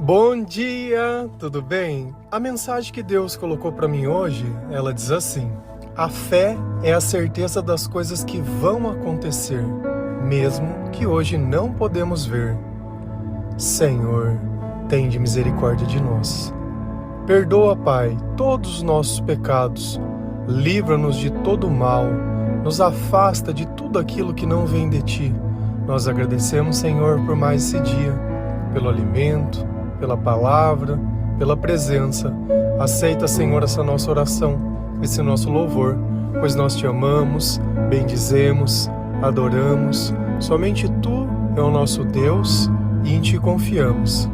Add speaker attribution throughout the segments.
Speaker 1: Bom dia, tudo bem? A mensagem que Deus colocou para mim hoje, ela diz assim: a fé é a certeza das coisas que vão acontecer, mesmo que hoje não podemos ver. Senhor, tende misericórdia de nós. Perdoa, Pai, todos os nossos pecados, livra-nos de todo mal, nos afasta de tudo aquilo que não vem de Ti. Nós agradecemos, Senhor, por mais esse dia, pelo alimento, pela palavra, pela presença. Aceita, Senhor, essa nossa oração, esse nosso louvor, pois nós Te amamos, bendizemos, adoramos. Somente Tu é o nosso Deus e em Ti confiamos.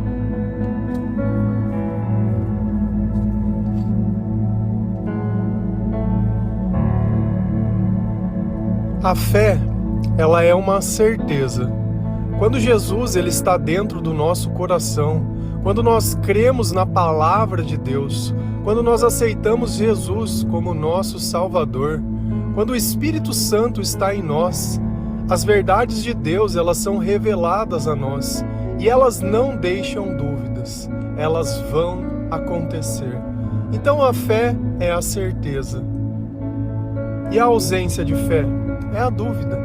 Speaker 1: A fé, ela é uma certeza. Quando Jesus ele está dentro do nosso coração, quando nós cremos na palavra de Deus, quando nós aceitamos Jesus como nosso Salvador, quando o Espírito Santo está em nós, as verdades de Deus elas são reveladas a nós e elas não deixam dúvidas, elas vão acontecer. Então a fé é a certeza. E a ausência de fé é a dúvida.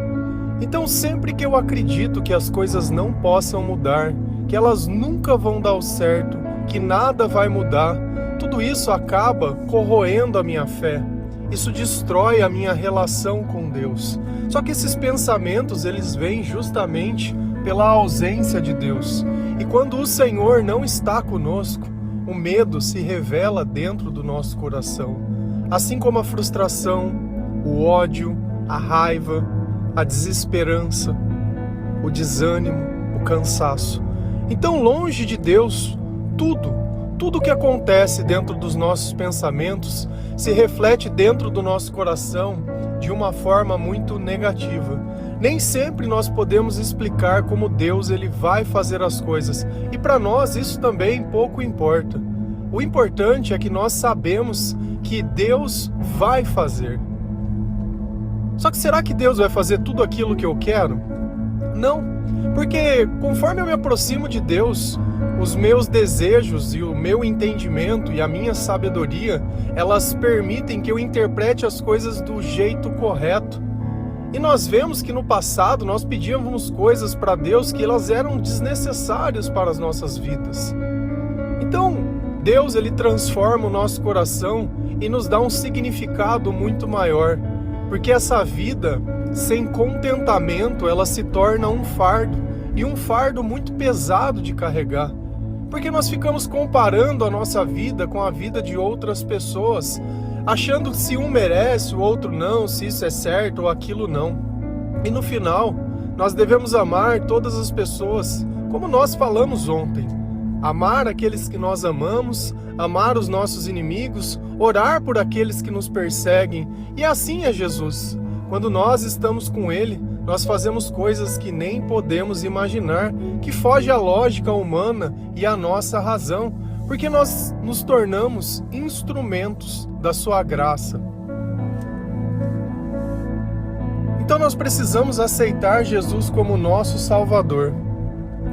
Speaker 1: Então sempre que eu acredito que as coisas não possam mudar, que elas nunca vão dar o certo, que nada vai mudar, tudo isso acaba corroendo a minha fé. Isso destrói a minha relação com Deus. Só que esses pensamentos, eles vêm justamente pela ausência de Deus. E quando o Senhor não está conosco, o medo se revela dentro do nosso coração. Assim como a frustração, o ódio, a raiva, a desesperança, o desânimo, o cansaço. Então, longe de Deus, tudo que acontece dentro dos nossos pensamentos se reflete dentro do nosso coração de uma forma muito negativa. Nem sempre nós podemos explicar como Deus ele vai fazer as coisas, e para nós isso também pouco importa. O importante é que nós sabemos que Deus vai fazer. Só que será que Deus vai fazer tudo aquilo que eu quero? Não, porque conforme eu me aproximo de Deus, os meus desejos e o meu entendimento e a minha sabedoria, elas permitem que eu interprete as coisas do jeito correto. E nós vemos que no passado nós pedíamos coisas para Deus que elas eram desnecessárias para as nossas vidas. Então, Deus ele transforma o nosso coração e nos dá um significado muito maior. Porque essa vida sem contentamento, ela se torna um fardo, e um fardo muito pesado de carregar. Porque nós ficamos comparando a nossa vida com a vida de outras pessoas, achando que se um merece, o outro não, se isso é certo ou aquilo não. E no final, nós devemos amar todas as pessoas, como nós falamos ontem. Amar aqueles que nós amamos, amar os nossos inimigos, orar por aqueles que nos perseguem. E assim é Jesus. Quando nós estamos com Ele, nós fazemos coisas que nem podemos imaginar, que foge à lógica humana e à nossa razão, porque nós nos tornamos instrumentos da Sua graça. Então nós precisamos aceitar Jesus como nosso Salvador.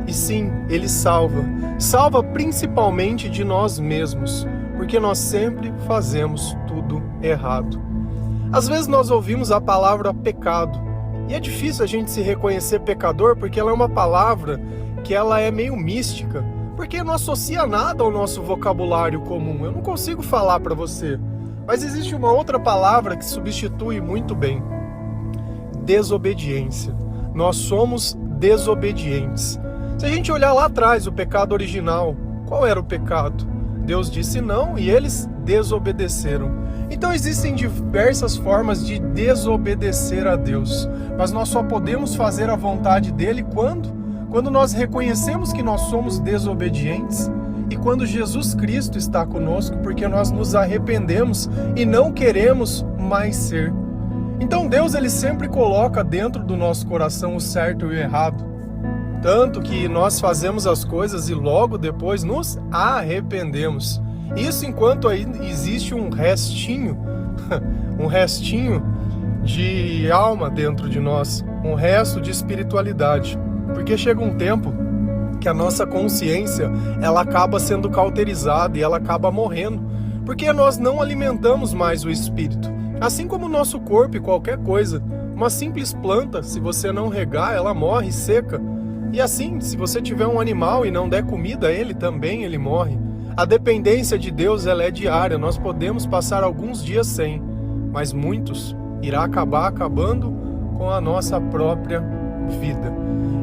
Speaker 1: E sim, Ele salva. Salva principalmente de nós mesmos, porque nós sempre fazemos tudo errado. Às vezes nós ouvimos a palavra pecado, e é difícil a gente se reconhecer pecador, porque ela é uma palavra que ela é meio mística, porque não associa nada ao nosso vocabulário comum. Eu não consigo falar para você, mas existe uma outra palavra que substitui muito bem: desobediência. Nós somos desobedientes. Se a gente olhar lá atrás, o pecado original, qual era o pecado? Deus disse não e eles desobedeceram. Então existem diversas formas de desobedecer a Deus, mas nós só podemos fazer a vontade dele quando nós reconhecemos que nós somos desobedientes e quando Jesus Cristo está conosco, porque nós nos arrependemos e não queremos mais ser. Então Deus ele sempre coloca dentro do nosso coração o certo e o errado. Tanto que nós fazemos as coisas e logo depois nos arrependemos. Isso enquanto aí existe um restinho de alma dentro de nós, um resto de espiritualidade. Porque chega um tempo que a nossa consciência, ela acaba sendo cauterizada e ela acaba morrendo, porque nós não alimentamos mais o espírito. Assim como o nosso corpo e qualquer coisa, uma simples planta, se você não regar, ela morre seca. E assim, se você tiver um animal e não der comida a ele, também ele morre. A dependência de Deus, ela é diária, nós podemos passar alguns dias sem, mas muitos irá acabar acabando com a nossa própria vida.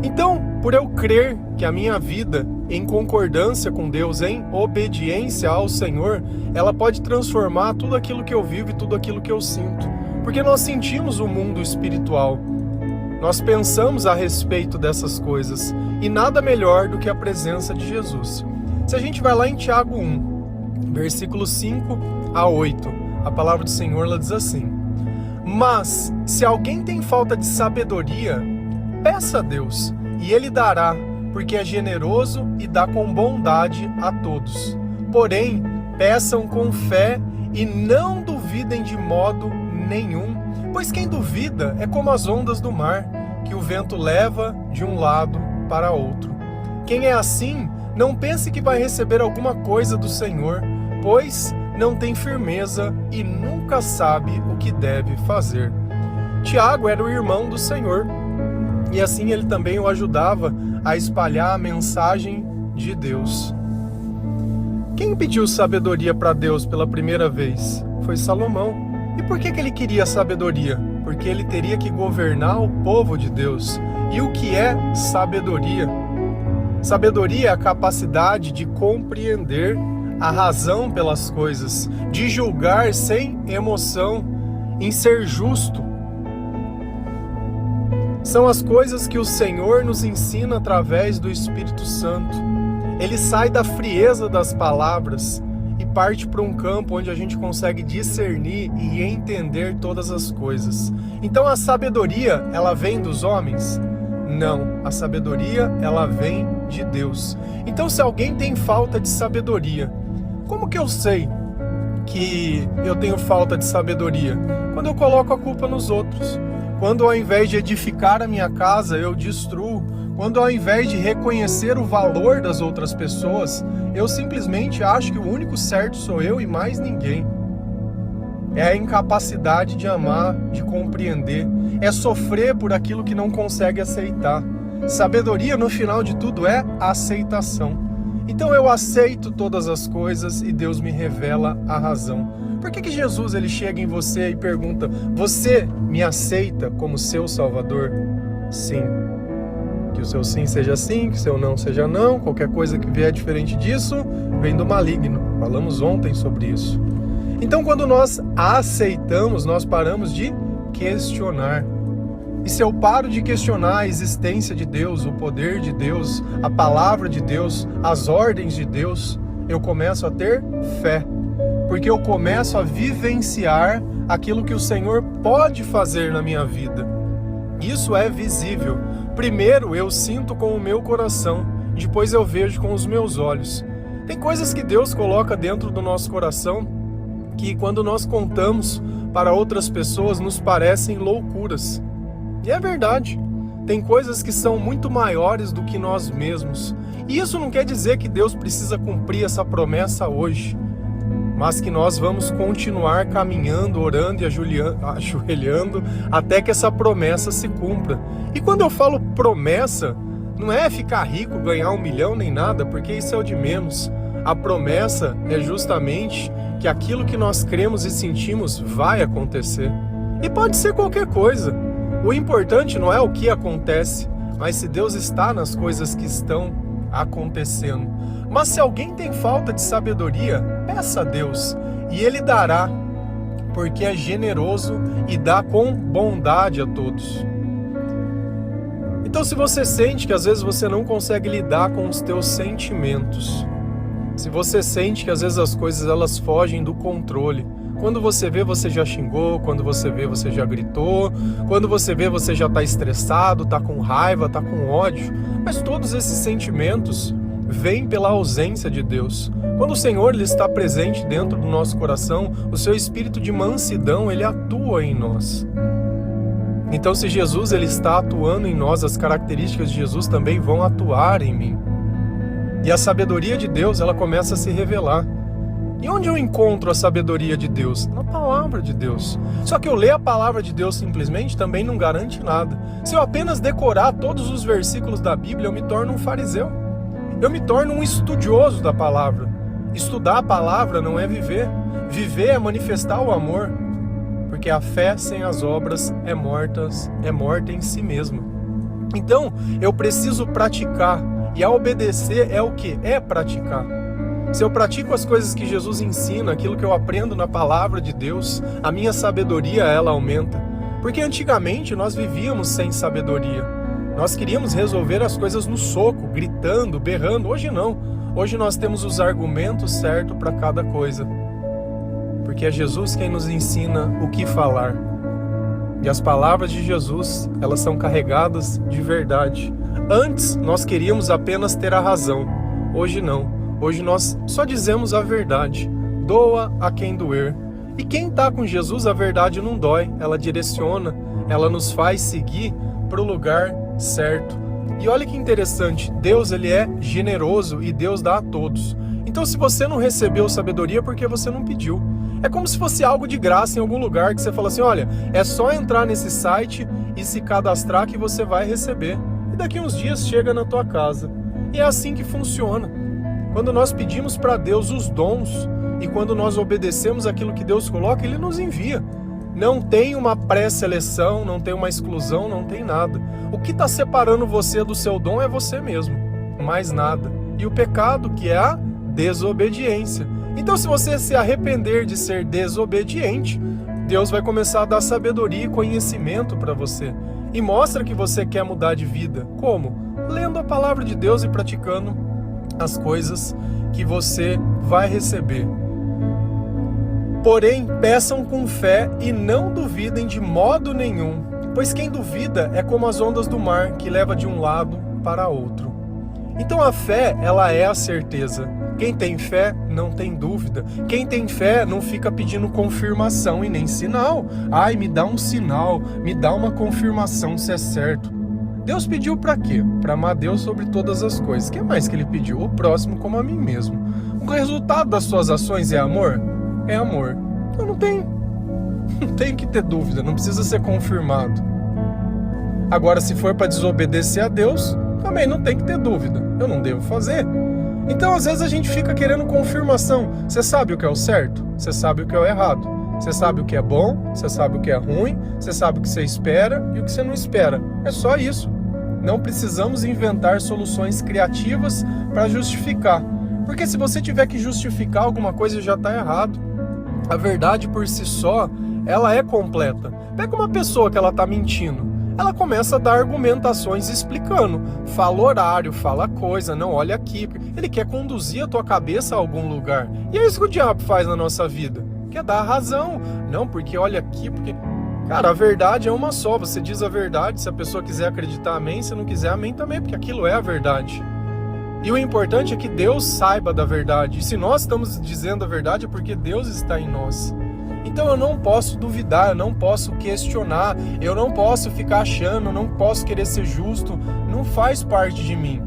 Speaker 1: Então, por eu crer que a minha vida, em concordância com Deus, em obediência ao Senhor, ela pode transformar tudo aquilo que eu vivo e tudo aquilo que eu sinto. Porque nós sentimos o mundo espiritual. Nós pensamos a respeito dessas coisas. E nada melhor do que a presença de Jesus. Se a gente vai lá em Tiago 1, versículos 5 a 8, a palavra do Senhor ela diz assim: mas, se alguém tem falta de sabedoria, peça a Deus, e Ele dará, porque é generoso e dá com bondade a todos. Porém, peçam com fé e não duvidem de modo nenhum, pois quem duvida é como as ondas do mar, que o vento leva de um lado para outro. Quem é assim, não pense que vai receber alguma coisa do Senhor, pois não tem firmeza e nunca sabe o que deve fazer. Tiago era o irmão do Senhor, e assim ele também o ajudava a espalhar a mensagem de Deus. Quem pediu sabedoria para Deus pela primeira vez? Foi Salomão. E por que ele queria sabedoria? Porque ele teria que governar o povo de Deus. E o que é sabedoria? Sabedoria é a capacidade de compreender a razão pelas coisas, de julgar sem emoção, em ser justo. São as coisas que o Senhor nos ensina através do Espírito Santo. Ele sai da frieza das palavras e parte para um campo onde a gente consegue discernir e entender todas as coisas. Então a sabedoria, ela vem dos homens? Não, a sabedoria, ela vem de Deus. Então se alguém tem falta de sabedoria, como que eu sei que eu tenho falta de sabedoria? Quando eu coloco a culpa nos outros. Quando ao invés de edificar a minha casa, eu destruo. Quando ao invés de reconhecer o valor das outras pessoas, eu simplesmente acho que o único certo sou eu e mais ninguém. É a incapacidade de amar, de compreender. É sofrer por aquilo que não consegue aceitar. Sabedoria, no final de tudo, é aceitação. Então eu aceito todas as coisas e Deus me revela a razão. Por que Jesus ele chega em você e pergunta: você me aceita como seu Salvador? Sim. Que o seu sim seja sim, que o seu não seja não. Qualquer coisa que vier diferente disso, vem do maligno. Falamos ontem sobre isso. Então quando nós aceitamos, nós paramos de questionar. E se eu paro de questionar a existência de Deus, o poder de Deus, a palavra de Deus, as ordens de Deus, eu começo a ter fé. Porque eu começo a vivenciar aquilo que o Senhor pode fazer na minha vida. Isso é visível. Primeiro eu sinto com o meu coração, depois eu vejo com os meus olhos. Tem coisas que Deus coloca dentro do nosso coração que quando nós contamos para outras pessoas nos parecem loucuras. E é verdade. Tem coisas que são muito maiores do que nós mesmos. E isso não quer dizer que Deus precisa cumprir essa promessa hoje, mas que nós vamos continuar caminhando, orando e ajoelhando até que essa promessa se cumpra. E quando eu falo promessa, não é ficar rico, ganhar 1 milhão nem nada, porque isso é o de menos. A promessa é justamente que aquilo que nós cremos e sentimos vai acontecer. E pode ser qualquer coisa. O importante não é o que acontece, mas se Deus está nas coisas que estão acontecendo. Mas se alguém tem falta de sabedoria, peça a Deus, e Ele dará, porque é generoso e dá com bondade a todos. Então se você sente que às vezes você não consegue lidar com os teus sentimentos, se você sente que às vezes as coisas elas fogem do controle, quando você vê, você já xingou, quando você vê, você já gritou, quando você vê, você já está estressado, está com raiva, está com ódio, mas todos esses sentimentos vêm pela ausência de Deus. Quando o Senhor ele está presente dentro do nosso coração, o seu espírito de mansidão, ele atua em nós. Então se Jesus ele está atuando em nós, as características de Jesus também vão atuar em mim. E a sabedoria de Deus, ela começa a se revelar. E onde eu encontro a sabedoria de Deus? Na palavra de Deus. Só que eu ler a palavra de Deus simplesmente também não garante nada. Se eu apenas decorar todos os versículos da Bíblia, eu me torno um fariseu. Eu me torno um estudioso da palavra. Estudar a palavra não é viver. Viver é manifestar o amor. Porque a fé sem as obras é morta em si mesma. Então, eu preciso praticar. E a obedecer é o quê? É praticar. Se eu pratico as coisas que Jesus ensina, aquilo que eu aprendo na palavra de Deus, a minha sabedoria, ela aumenta. Porque antigamente nós vivíamos sem sabedoria. Nós queríamos resolver as coisas no soco, gritando, berrando. Hoje não. Hoje nós temos os argumentos certos para cada coisa. Porque é Jesus quem nos ensina o que falar. E as palavras de Jesus, elas são carregadas de verdade. Antes, nós queríamos apenas ter a razão. Hoje não. Hoje nós só dizemos a verdade. Doa a quem doer. E quem está com Jesus, a verdade não dói. Ela direciona, ela nos faz seguir para o lugar certo. E olha que interessante, Deus ele é generoso e Deus dá a todos. Então se você não recebeu sabedoria, é porque você não pediu. É como se fosse algo de graça em algum lugar, que você fala assim, olha, é só entrar nesse site e se cadastrar que você vai receber. E daqui uns dias chega na tua casa. E é assim que funciona. Quando nós pedimos para Deus os dons e quando nós obedecemos aquilo que Deus coloca, Ele nos envia. Não tem uma pré-seleção, não tem uma exclusão, não tem nada. O que está separando você do seu dom é você mesmo, mais nada. E o pecado, que é a desobediência. Então, se você se arrepender de ser desobediente, Deus vai começar a dar sabedoria e conhecimento para você. E mostra que você quer mudar de vida. Como? Lendo a palavra de Deus e praticando as coisas que você vai receber. Porém, peçam com fé e não duvidem de modo nenhum, pois quem duvida é como as ondas do mar, que leva de um lado para outro. Então a fé, ela é a certeza. Quem tem fé não tem dúvida. Quem tem fé não fica pedindo confirmação e nem sinal. Ai, me dá um sinal, me dá uma confirmação se é certo. Deus pediu para quê? Para amar Deus sobre todas as coisas. O que mais que Ele pediu? O próximo como a mim mesmo. O resultado das suas ações é amor? É amor. Então não tem que ter dúvida, não precisa ser confirmado. Agora, se for para desobedecer a Deus, também não tem que ter dúvida. Eu não devo fazer. Então, às vezes a gente fica querendo confirmação. Você sabe o que é o certo? Você sabe o que é o errado? Você sabe o que é bom? Você sabe o que é ruim? Você sabe o que você espera e o que você não espera. É só isso. Não precisamos inventar soluções criativas para justificar. Porque se você tiver que justificar alguma coisa, já está errado. A verdade por si só, ela é completa. Pega uma pessoa que ela está mentindo. Ela começa a dar argumentações explicando. Fala horário, fala coisa, não, olha aqui. Ele quer conduzir a tua cabeça a algum lugar. E é isso que o diabo faz na nossa vida. Quer dar a razão. Não, porque olha aqui, porque... Cara, a verdade é uma só. Você diz a verdade, se a pessoa quiser acreditar, amém. Se não quiser, amém também, porque aquilo é a verdade. E o importante é que Deus saiba da verdade. E se nós estamos dizendo a verdade, é porque Deus está em nós. Então eu não posso duvidar, eu não posso questionar, eu não posso ficar achando, eu não posso querer ser justo, não faz parte de mim.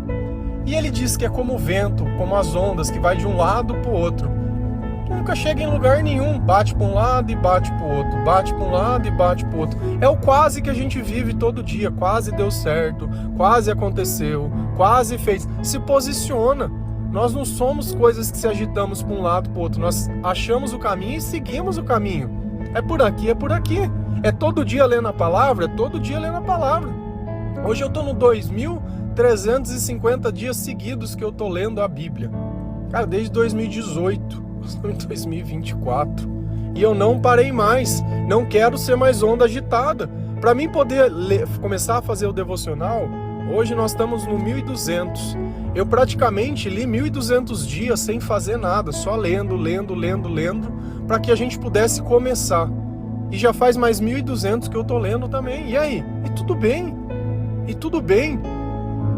Speaker 1: E ele diz que é como o vento, como as ondas, que vai de um lado para o outro. Nunca chega em lugar nenhum, bate para um lado e bate para o outro, bate para um lado e bate para o outro. É o quase que a gente vive todo dia, quase deu certo, quase aconteceu, quase fez. Se posiciona. Nós não somos coisas que se agitamos para um lado para o outro. Nós achamos o caminho e seguimos o caminho. É por aqui, é por aqui. É todo dia lendo a palavra, é todo dia lendo a palavra. Hoje eu estou no 2.350 dias seguidos que eu estou lendo a Bíblia. Cara, desde 2018, estou em 2024. E eu não parei mais. Não quero ser mais onda agitada. Para mim poder começar a fazer o devocional, hoje nós estamos no 1.200. Eu praticamente li 1.200 dias sem fazer nada, só lendo, para que a gente pudesse começar. E já faz mais 1.200 que eu tô lendo também. E aí? E tudo bem. E tudo bem.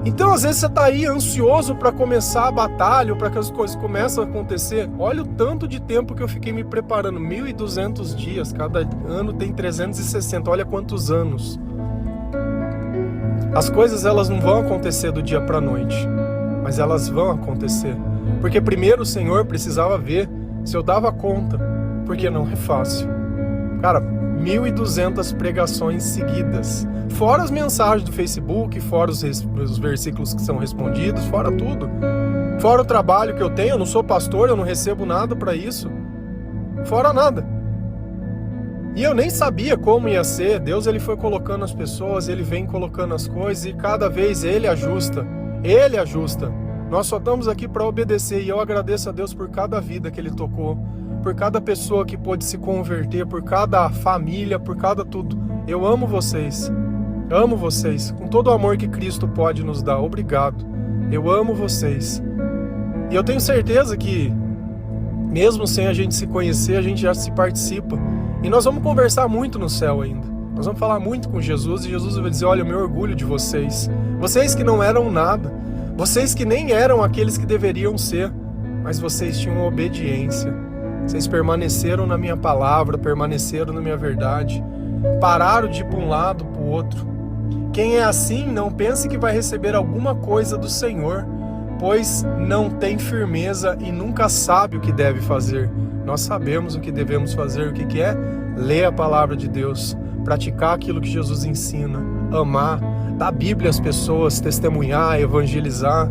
Speaker 1: Então, às vezes você tá aí ansioso para começar a batalha, para que as coisas comecem a acontecer. Olha o tanto de tempo que eu fiquei me preparando. 1.200 dias, cada ano tem 360. Olha quantos anos. As coisas, elas não vão acontecer do dia para a noite. mas elas vão acontecer. Porque primeiro o Senhor precisava ver se eu dava conta, porque não é fácil. Cara, 1.200 pregações seguidas, fora as mensagens do Facebook, fora os versículos que são respondidos, fora tudo. Fora o trabalho que eu tenho, eu não sou pastor, eu não recebo nada para isso. Fora nada. E eu nem sabia como ia ser. Deus, ele foi colocando as pessoas, ele vem colocando as coisas e cada vez ele ajusta. Ele ajusta. Nós só estamos aqui para obedecer e eu agradeço a Deus por cada vida que ele tocou, por cada pessoa que pôde se converter, por cada família, por cada tudo. Eu amo vocês com todo o amor que Cristo pode nos dar. Obrigado. Eu amo vocês. E eu tenho certeza que, mesmo sem a gente se conhecer, a gente já se participa. E nós vamos conversar muito no céu ainda. Nós vamos falar muito com Jesus e Jesus vai dizer, olha, eu me orgulho de vocês. Vocês que não eram nada. Vocês que nem eram aqueles que deveriam ser. Mas vocês tinham obediência. Vocês permaneceram na minha palavra, permaneceram na minha verdade. Pararam de ir para um lado, para o outro. Quem é assim, não pense que vai receber alguma coisa do Senhor, pois não tem firmeza e nunca sabe o que deve fazer. Nós sabemos o que devemos fazer, o que é? Ler a palavra de Deus, praticar aquilo que Jesus ensina, amar, dar a Bíblia às pessoas, testemunhar, evangelizar,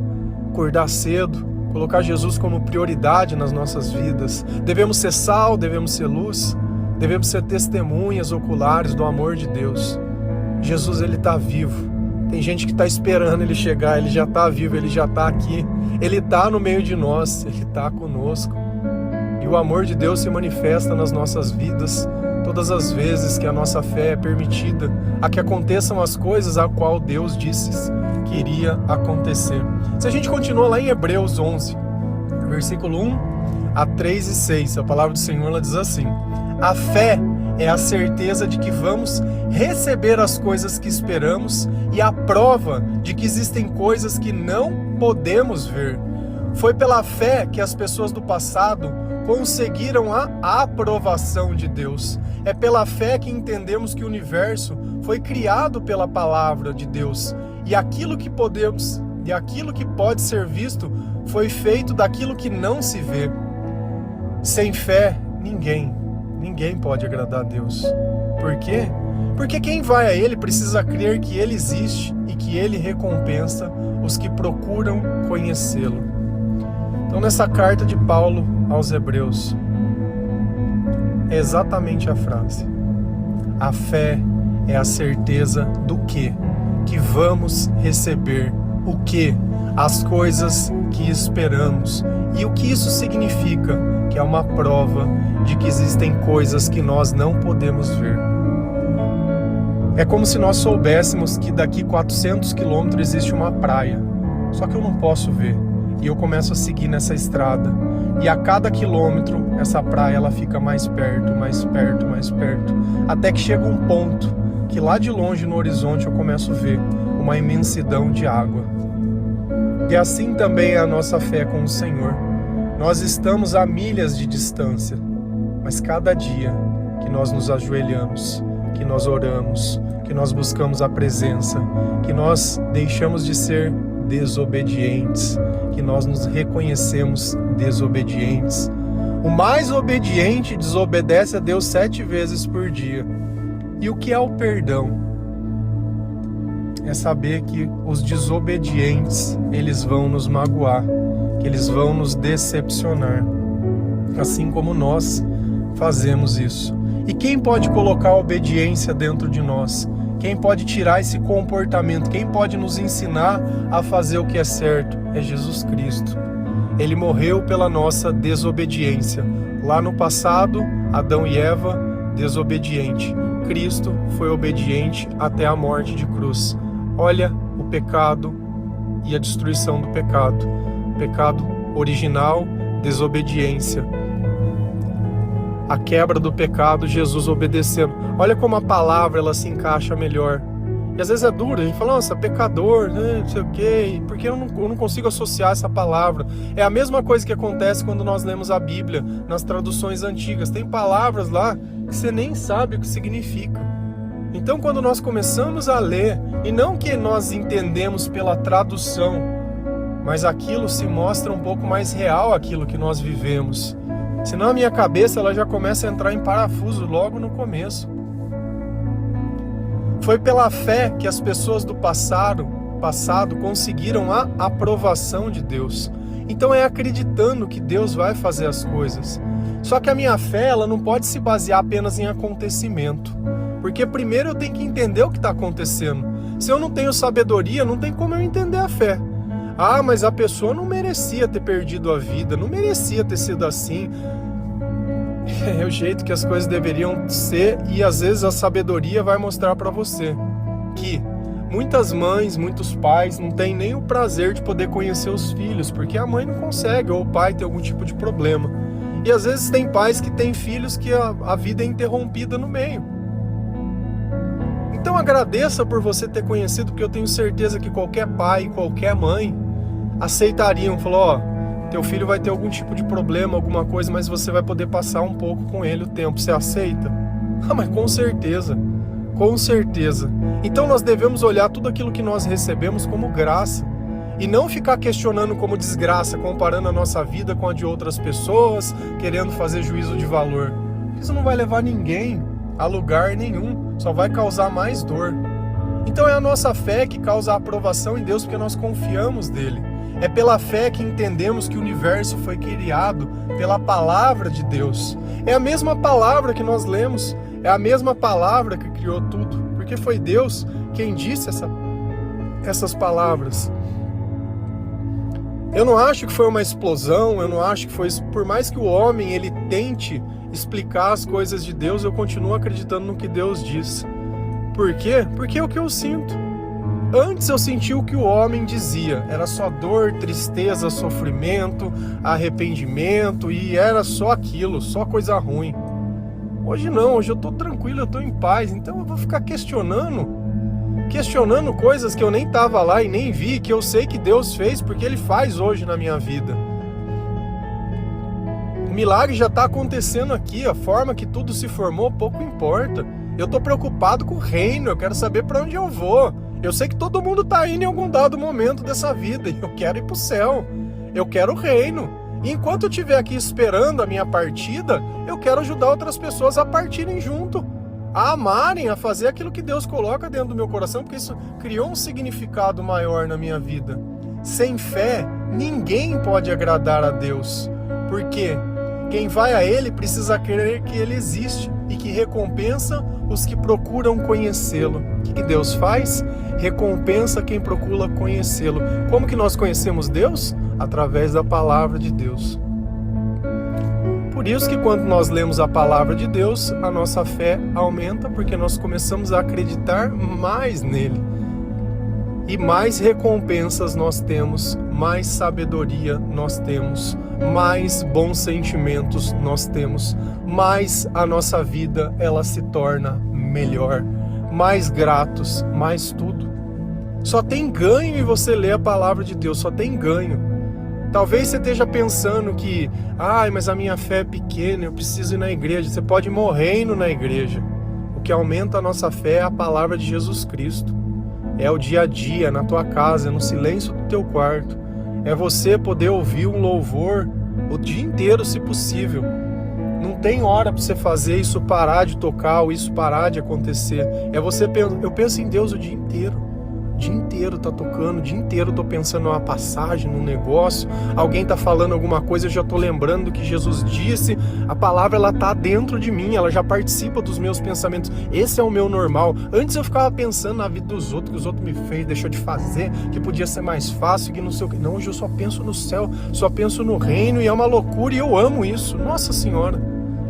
Speaker 1: acordar cedo, colocar Jesus como prioridade nas nossas vidas. Devemos ser sal, devemos ser luz, devemos ser testemunhas oculares do amor de Deus. Jesus, ele está vivo. Tem gente que está esperando ele chegar, ele já está vivo, ele já está aqui. Ele está no meio de nós, ele está conosco. E o amor de Deus se manifesta nas nossas vidas todas as vezes que a nossa fé é permitida a que aconteçam as coisas a qual Deus disse que iria acontecer. Se a gente continua lá em Hebreus 11, versículo 1 a 3 e 6, a palavra do Senhor ela diz assim: a fé é a certeza de que vamos receber as coisas que esperamos e a prova de que existem coisas que não podemos ver. Foi pela fé que as pessoas do passado conseguiram a aprovação de Deus. É pela fé que entendemos que o universo foi criado pela palavra de Deus. E aquilo que podemos, e aquilo que pode ser visto, foi feito daquilo que não se vê. Sem fé, ninguém pode agradar a Deus. Por quê? Porque quem vai a Ele precisa crer que Ele existe e que Ele recompensa os que procuram conhecê-lo. Então, nessa carta de Paulo aos Hebreus, é exatamente a frase: a fé é a certeza do quê? Que vamos receber. O quê? As coisas que esperamos. E o que isso significa? Que é uma prova de que existem coisas que nós não podemos ver. É como se nós soubéssemos que daqui 400 quilômetros existe uma praia, só que eu não posso ver. E eu começo a seguir nessa estrada. E a cada quilômetro, essa praia ela fica mais perto, mais perto, mais perto. Até que chega um ponto que lá de longe no horizonte eu começo a ver uma imensidão de água. E assim também é a nossa fé com o Senhor. Nós estamos a milhas de distância, mas cada dia que nós nos ajoelhamos, que nós oramos, que nós buscamos a presença, que nós deixamos de ser desobedientes, que nós nos reconhecemos desobedientes. O mais obediente desobedece a Deus 7 vezes por dia. E o que é o perdão? É saber que os desobedientes, eles vão nos magoar, que eles vão nos decepcionar, assim como nós fazemos isso. E quem pode colocar a obediência dentro de nós? Quem pode tirar esse comportamento? Quem pode nos ensinar a fazer o que é certo? É Jesus Cristo. Ele morreu pela nossa desobediência. Lá no passado, Adão e Eva, desobediente. Cristo foi obediente até a morte de cruz. Olha o pecado e a destruição do pecado. Pecado original, desobediência. A quebra do pecado, Jesus obedecendo. Olha como a palavra ela se encaixa melhor. E às vezes é duro, a gente fala, nossa, pecador, né, não sei o quê, porque eu não consigo associar essa palavra. É a mesma coisa que acontece quando nós lemos a Bíblia, nas traduções antigas. Tem palavras lá que você nem sabe o que significa. Então quando nós começamos a ler, e não que nós entendemos pela tradução, mas aquilo se mostra um pouco mais real, aquilo que nós vivemos. Senão a minha cabeça ela já começa a entrar em parafuso logo no começo. Foi pela fé que as pessoas do passado conseguiram a aprovação de Deus. Então é acreditando que Deus vai fazer as coisas. Só que a minha fé ela não pode se basear apenas em acontecimento. Porque primeiro eu tenho que entender o que está acontecendo. Se eu não tenho sabedoria, não tem como eu entender a fé. Ah, mas a pessoa não merecia ter perdido a vida, não merecia ter sido assim. É o jeito que as coisas deveriam ser, e às vezes a sabedoria vai mostrar para você que muitas mães, muitos pais não têm nem o prazer de poder conhecer os filhos, porque a mãe não consegue, ou o pai tem algum tipo de problema. E às vezes tem pais que têm filhos que a vida é interrompida no meio. Então agradeça por você ter conhecido, porque eu tenho certeza que qualquer pai, qualquer mãe aceitariam, falou, ó, teu filho vai ter algum tipo de problema, alguma coisa, mas você vai poder passar um pouco com ele o tempo. Você aceita? Ah, mas com certeza. Com certeza. Então nós devemos olhar tudo aquilo que nós recebemos como graça. E não ficar questionando como desgraça, comparando a nossa vida com a de outras pessoas, querendo fazer juízo de valor. Isso não vai levar ninguém a lugar nenhum. Só vai causar mais dor. Então é a nossa fé que causa a aprovação em Deus, porque nós confiamos nele. É pela fé que entendemos que o universo foi criado pela palavra de Deus. É a mesma palavra que nós lemos, é a mesma palavra que criou tudo, porque foi Deus quem disse essas palavras. Eu não acho que foi uma explosão, eu não acho que foi... Por mais que o homem ele tente explicar as coisas de Deus, eu continuo acreditando no que Deus diz. Por quê? Porque é o que eu sinto. Antes eu senti o que o homem dizia, era só dor, tristeza, sofrimento, arrependimento, e era só aquilo, só coisa ruim. Hoje não, hoje eu tô tranquilo, eu tô em paz, então eu vou ficar questionando coisas que eu nem tava lá e nem vi, que eu sei que Deus fez, porque Ele faz hoje na minha vida. O milagre já tá acontecendo aqui, a forma que tudo se formou pouco importa. Eu tô preocupado com o reino, eu quero saber para onde eu vou. Eu sei que todo mundo tá indo em algum dado momento dessa vida, e eu quero ir pro céu, eu quero o reino. E enquanto eu estiver aqui esperando a minha partida, eu quero ajudar outras pessoas a partirem junto, a amarem, a fazer aquilo que Deus coloca dentro do meu coração, porque isso criou um significado maior na minha vida. Sem fé, ninguém pode agradar a Deus, porque quem vai a Ele precisa crer que Ele existe e que recompensa os que procuram conhecê-lo. O que Deus faz? Recompensa quem procura conhecê-lo. Como que nós conhecemos Deus? Através da palavra de Deus. Por isso que quando nós lemos a palavra de Deus, a nossa fé aumenta, porque nós começamos a acreditar mais nele. E mais recompensas nós temos, mais sabedoria nós temos, mais bons sentimentos nós temos, mais a nossa vida ela se torna melhor, mais gratos, mais tudo. Só tem ganho em você ler a palavra de Deus, só tem ganho. Talvez você esteja pensando que, mas a minha fé é pequena, eu preciso ir na igreja. Você pode morrer indo na igreja. O que aumenta a nossa fé é a palavra de Jesus Cristo. É o dia a dia, na tua casa, no silêncio do teu quarto. É você poder ouvir um louvor o dia inteiro, se possível. Não tem hora para você fazer isso parar de tocar ou isso parar de acontecer. Eu penso em Deus o dia inteiro. O dia inteiro tá tocando, o dia inteiro tô pensando numa passagem, num negócio. Alguém tá falando alguma coisa, eu já tô lembrando do que Jesus disse. A palavra, ela tá dentro de mim, ela já participa dos meus pensamentos. Esse é o meu normal. Antes eu ficava pensando na vida dos outros, que os outros me fez, deixou de fazer, que podia ser mais fácil, que não sei o que. Não, hoje eu só penso no céu, só penso no reino, e é uma loucura, e eu amo isso. Nossa Senhora,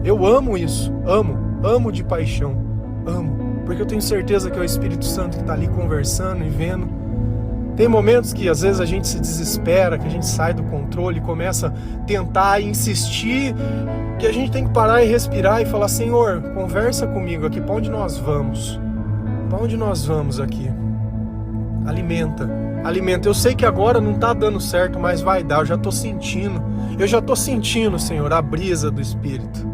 Speaker 1: eu amo isso, amo de paixão, amo. Porque eu tenho certeza que é o Espírito Santo que está ali conversando e vendo. Tem momentos que às vezes a gente se desespera, que a gente sai do controle e começa a tentar insistir, que a gente tem que parar e respirar e falar: Senhor, conversa comigo aqui, para onde nós vamos? Para onde nós vamos aqui? Alimenta. Eu sei que agora não está dando certo, mas vai dar, eu já estou sentindo, Senhor, a brisa do Espírito.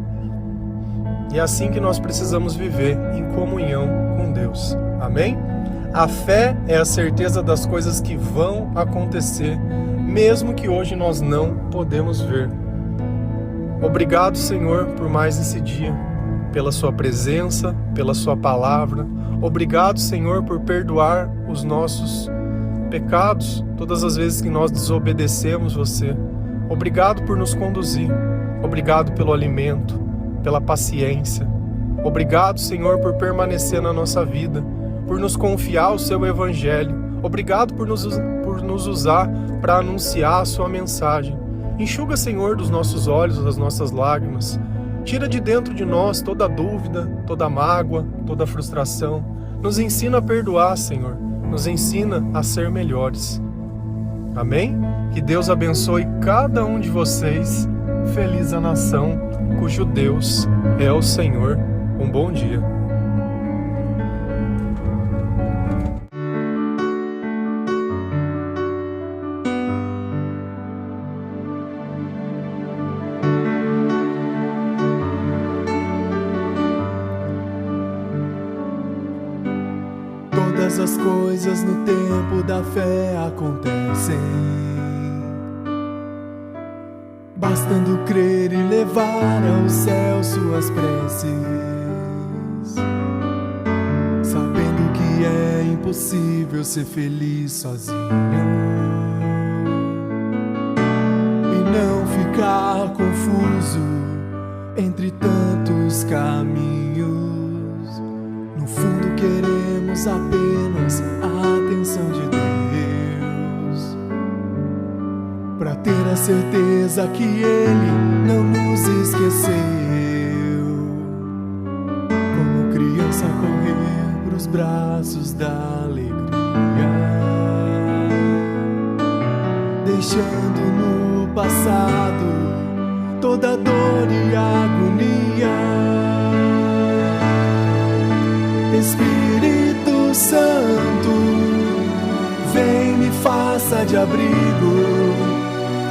Speaker 1: E é assim que nós precisamos viver, em comunhão com Deus. Amém? A fé é a certeza das coisas que vão acontecer, mesmo que hoje nós não podemos ver. Obrigado, Senhor, por mais esse dia, pela sua presença, pela sua palavra. Obrigado, Senhor, por perdoar os nossos pecados todas as vezes que nós desobedecemos você. Obrigado por nos conduzir. Obrigado pelo alimento, pela paciência. Obrigado, Senhor, por permanecer na nossa vida, por nos confiar o seu evangelho. Obrigado por nos usar para anunciar a sua mensagem. Enxuga, Senhor, dos nossos olhos as nossas lágrimas. Tira de dentro de nós toda dúvida, toda mágoa, toda frustração. Nos ensina a perdoar, Senhor. Nos ensina a ser melhores. Amém? Que Deus abençoe cada um de vocês. Feliz a nação cujo Deus é o Senhor. Um bom dia.
Speaker 2: Todas as coisas no tempo da fé acontecem, bastando crer e levar ao céu suas preces, sabendo que é impossível ser feliz sozinho e não ficar confuso entre tantos caminhos. No fundo queremos apenas a atenção de Deus, pra ter a certeza que Ele não nos esqueceu. Como criança correr pros braços da alegria, deixando no passado toda dor e agonia. Espírito Santo, vem, me faça de abrigo.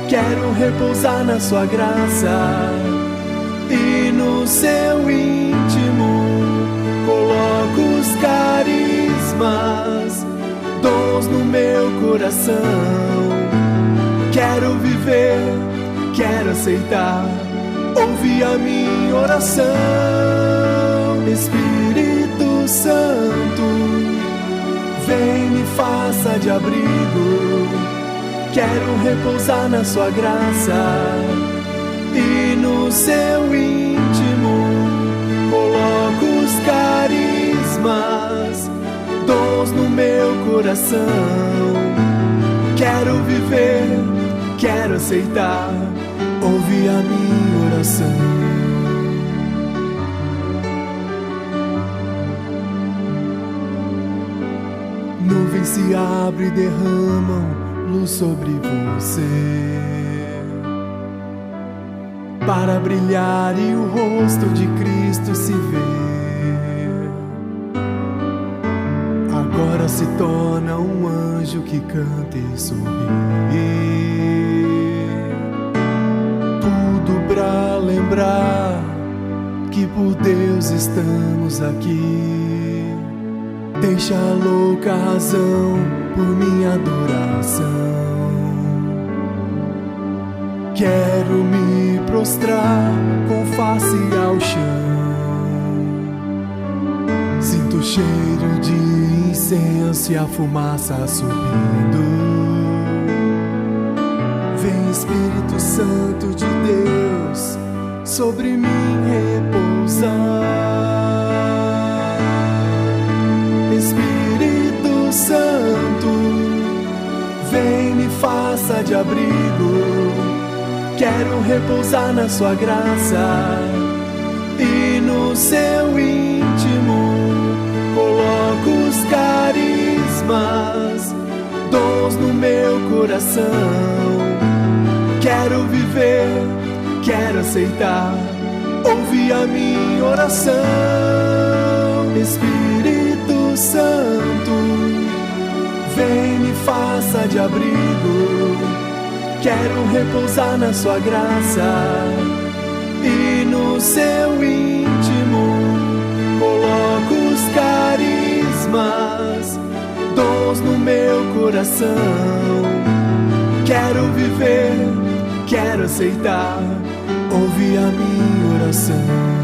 Speaker 2: Quero repousar na sua graça e no seu íntimo coloco os carismas, dons no meu coração. Quero viver, quero aceitar, ouvir a minha oração. Espírito Santo, vem, me faça de abrigo. Quero repousar na sua graça e no seu íntimo coloco os carismas, dons no meu coração. Quero viver, quero aceitar, ouvir a minha oração. Nuvens se abrem e derramam luz sobre você, para brilhar e o rosto de Cristo se ver. Agora se torna um anjo que canta e sorri, tudo pra lembrar que por Deus estamos aqui. Deixa a louca razão por minha adoração. Quero me prostrar com face ao chão. Sinto o cheiro de incenso e a fumaça subindo. Vem, Espírito Santo de Deus, sobre mim repousar. Espírito Santo, vem, me faça de abrigo. Quero repousar na sua graça e no seu íntimo coloco os carismas, dons no meu coração. Quero viver, quero aceitar, ouvir a minha oração. Espírito Santo, vem, me faça de abrigo. Quero repousar na sua graça e no seu íntimo coloco os carismas, dons no meu coração. Quero viver, quero aceitar, ouve a minha oração.